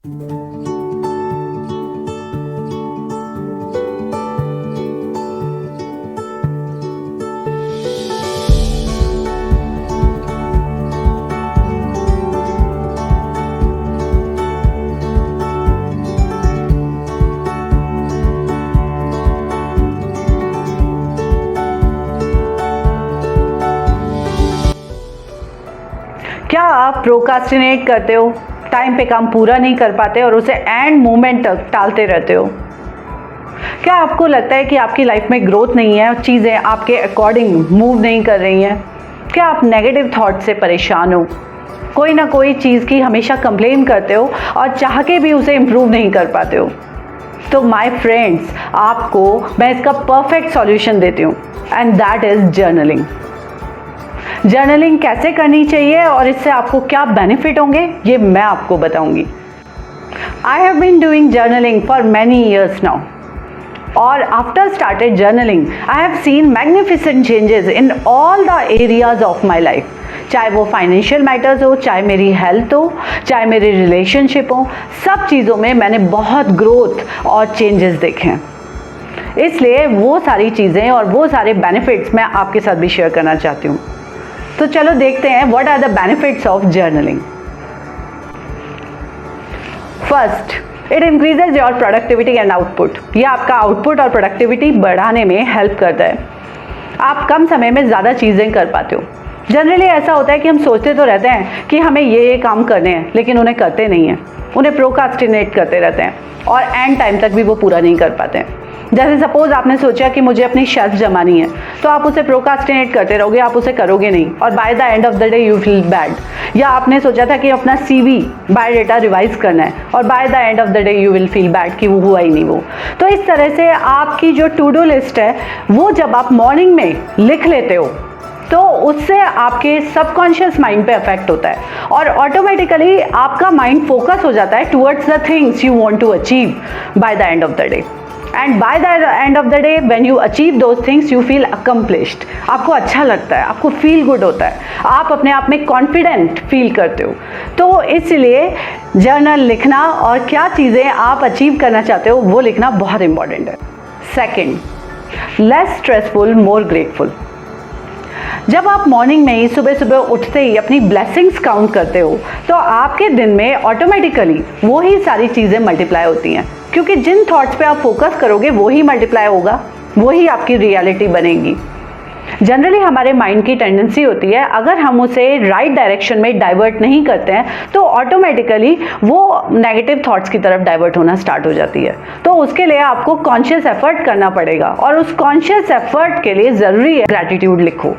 क्या आप प्रोक्रास्टिनेट करते हो, टाइम पे काम पूरा नहीं कर पाते और उसे एंड मोमेंट तक टालते रहते हो? क्या आपको लगता है कि आपकी लाइफ में ग्रोथ नहीं है, चीज़ें आपके अकॉर्डिंग मूव नहीं कर रही हैं? क्या आप नेगेटिव थॉट से परेशान हो, कोई ना कोई चीज़ की हमेशा कंप्लेन करते हो और चाह के भी उसे इम्प्रूव नहीं कर पाते हो? तो माय फ्रेंड्स, आपको मैं इसका परफेक्ट सॉल्यूशन देती हूँ and that is journaling. Journaling कैसे करनी चाहिए और इससे आपको क्या बेनिफिट होंगे, ये मैं आपको बताऊंगी। I have been doing journaling for many years now, और after started journaling I have seen magnificent changes in all the areas of my life. चाहे वो फाइनेंशियल मैटर्स हो, चाहे मेरी हेल्थ हो, चाहे मेरी रिलेशनशिप हो, सब चीज़ों में मैंने बहुत ग्रोथ और चेंजेस देखे हैं। इसलिए वो सारी चीज़ें और वो सारे बेनिफिट्स मैं आपके साथ भी शेयर करना चाहती हूँ। तो चलो देखते हैं what are the benefits of journaling. First, it increases your productivity and output. ये आपका आउटपुट और प्रोडक्टिविटी बढ़ाने में हेल्प करता है। आप कम समय में ज़्यादा चीज़ें कर पाते हो। जनरली ऐसा होता है कि हम सोचते तो रहते हैं कि हमें ये काम करने हैं, लेकिन उन्हें करते नहीं हैं, उन्हें प्रोक्रास्टिनेट करते रहते हैं और एंड टाइम तक भी वो पूरा नहीं कर पाते हैं। जैसे सपोज आपने सोचा कि मुझे अपनी शेल्फ जमानी है, तो आप उसे प्रोक्रास्टिनेट करते रहोगे, आप उसे करोगे नहीं और bye the end of the day you feel bad. या आपने सोचा था कि अपना CV बायोडाटा रिवाइज करना है और bye the end of the day you will feel bad कि वो हुआ ही नहीं वो। तो इस तरह से आपकी जो टू डू लिस्ट है वो जब आप मॉर्निंग में लिख लेते हो तो उससे आपके सबकॉन्शियस माइंड पे अफेक्ट होता है और ऑटोमेटिकली आपका माइंड फोकस हो जाता है towards the things you want to achieve by the end of the day. And by the end of the day when you achieve those things you feel accomplished. आपको अच्छा लगता है, आपको feel good होता है, आप अपने आप में कॉन्फिडेंट फील करते हो। तो इसलिए जर्नल लिखना और क्या चीज़ें आप अचीव करना चाहते हो वो लिखना बहुत इंपॉर्टेंट है। सेकेंड, लेस स्ट्रेसफुल मोर ग्रेटफुल। जब आप मॉर्निंग में ही सुबह सुबह उठते ही अपनी ब्लेसिंग्स काउंट करते हो तो आपके दिन में ऑटोमेटिकली वो ही सारी चीज़ें मल्टीप्लाई होती हैं, क्योंकि जिन थॉट्स पे आप फोकस करोगे वो ही मल्टीप्लाई होगा, वही आपकी रियलिटी बनेगी। जनरली हमारे माइंड की टेंडेंसी होती है, अगर हम उसे राइट डायरेक्शन में डाइवर्ट नहीं करते हैं तो ऑटोमेटिकली वो नेगेटिव थॉट्स की तरफ डाइवर्ट होना स्टार्ट हो जाती है। तो उसके लिए आपको कॉन्शियस एफर्ट करना पड़ेगा और उस कॉन्शियस एफर्ट के लिए ज़रूरी है ग्रैटिट्यूड लिखो।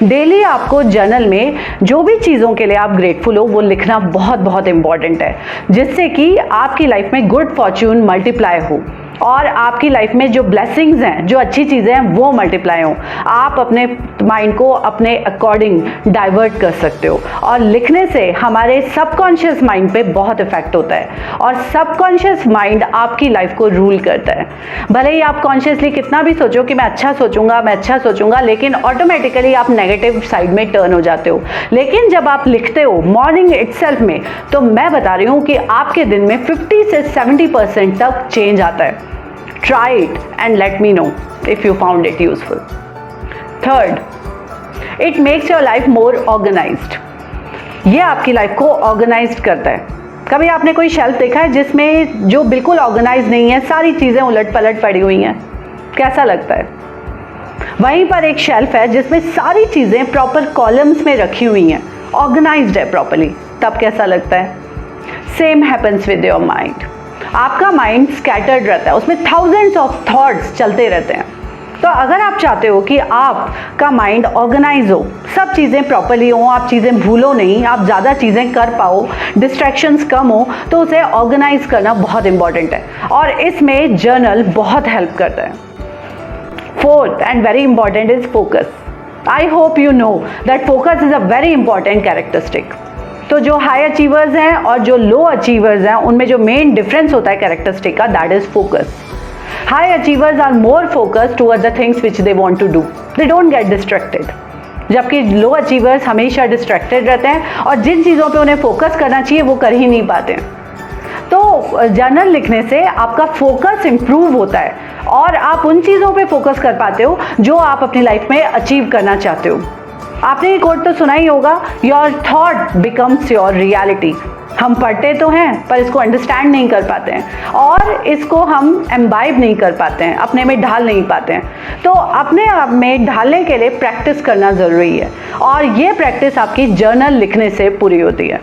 डेली आपको जर्नल में जो भी चीज़ों के लिए आप ग्रेटफुल हो वो लिखना बहुत बहुत इंपॉर्टेंट है, जिससे कि आपकी लाइफ में गुड फॉर्च्यून मल्टीप्लाई हो और आपकी लाइफ में जो ब्लेसिंग्स हैं, जो अच्छी चीज़ें हैं वो मल्टीप्लाई हो। आप अपने माइंड को अपने अकॉर्डिंग डाइवर्ट कर सकते हो और लिखने से हमारे सबकॉन्शियस माइंड पे बहुत इफेक्ट होता है और सबकॉन्शियस माइंड आपकी लाइफ को रूल करता है। भले ही आप कॉन्शियसली कितना भी सोचो कि मैं अच्छा सोचूंगा, लेकिन ऑटोमेटिकली आप नेगेटिव साइड में टर्न हो जाते हो। लेकिन जब आप लिखते हो मॉर्निंग इटसेल्फ में, तो मैं बता रही हूँ कि आपके दिन में 50 से 70% तक चेंज आता है। Try it and let me know if you found it useful. Third, it makes your life more organized. ये आपकी लाइफ को ऑर्गेनाइज्ड करता है। कभी आपने कोई शेल्फ देखा है जिसमें जो बिल्कुल ऑर्गेनाइज नहीं है, सारी चीज़ें उलट पलट पड़ी हुई हैं? कैसा लगता है? वहीं पर एक शेल्फ है जिसमें सारी चीज़ें प्रॉपर कॉलम्स में रखी हुई हैं, ऑर्गेनाइज्ड है प्रॉपरली, तब कैसा लगता है? Same happens with your mind. आपका माइंड स्कैटर्ड रहता है, उसमें थाउजेंड्स ऑफ थॉट्स चलते रहते हैं। तो अगर आप चाहते हो कि आपका माइंड ऑर्गेनाइज हो, सब चीज़ें प्रॉपरली हो, आप चीज़ें भूलो नहीं, आप ज़्यादा चीज़ें कर पाओ, डिस्ट्रैक्शंस कम हो, तो उसे ऑर्गेनाइज करना बहुत इंपॉर्टेंट है और इसमें जर्नल बहुत हेल्प करता है। Fourth and very important is focus. I hope you know that focus is a very important characteristic. तो जो हाई अचीवर्स हैं और जो लो अचीवर्स हैं उनमें जो मेन डिफरेंस होता है कैरेक्टरिस्टिक का, that is focus. High achievers are more focused towards the things which they want to do, they don't get distracted, जबकि लो अचीवर्स हमेशा डिस्ट्रैक्टेड रहते हैं और जिन चीज़ों पे उन्हें फोकस करना चाहिए वो कर ही नहीं पाते हैं। तो जर्नल लिखने से आपका फोकस इम्प्रूव होता है और आप उन चीज़ों पे फोकस कर पाते हो जो आप अपनी लाइफ में अचीव करना चाहते हो। आपने ये कोट तो सुना ही होगा, your thought becomes your reality. हम पढ़ते तो हैं पर इसको अंडरस्टैंड नहीं कर पाते हैं और इसको हम एम्बाइब नहीं कर पाते हैं, अपने में ढाल नहीं पाते हैं। तो अपने आप में ढालने के लिए प्रैक्टिस करना ज़रूरी है और ये प्रैक्टिस आपकी जर्नल लिखने से पूरी होती है।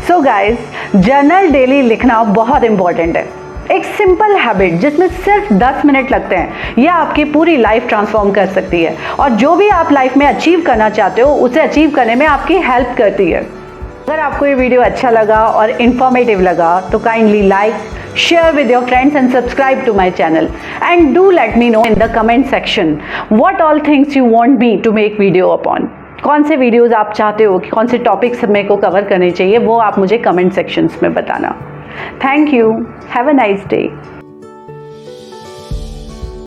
सो गाइस, जर्नल डेली लिखना बहुत इंपॉर्टेंट है। एक सिंपल हैबिट जिसमें सिर्फ 10 मिनट लगते हैं, यह आपकी पूरी लाइफ ट्रांसफॉर्म कर सकती है और जो भी आप लाइफ में अचीव करना चाहते हो उसे अचीव करने में आपकी हेल्प करती है। अगर आपको ये वीडियो अच्छा लगा और इन्फॉर्मेटिव लगा तो kindly like, share with your friends and subscribe to my channel, and do let me know in the comment section what all things you want me to make video upon। कौन से videos आप चाहते हो कि कौन से topics मेरे को कवर करने चाहिए, वो आप मुझे कमेंट सेक्शंस में बताना। Thank you, have a nice day.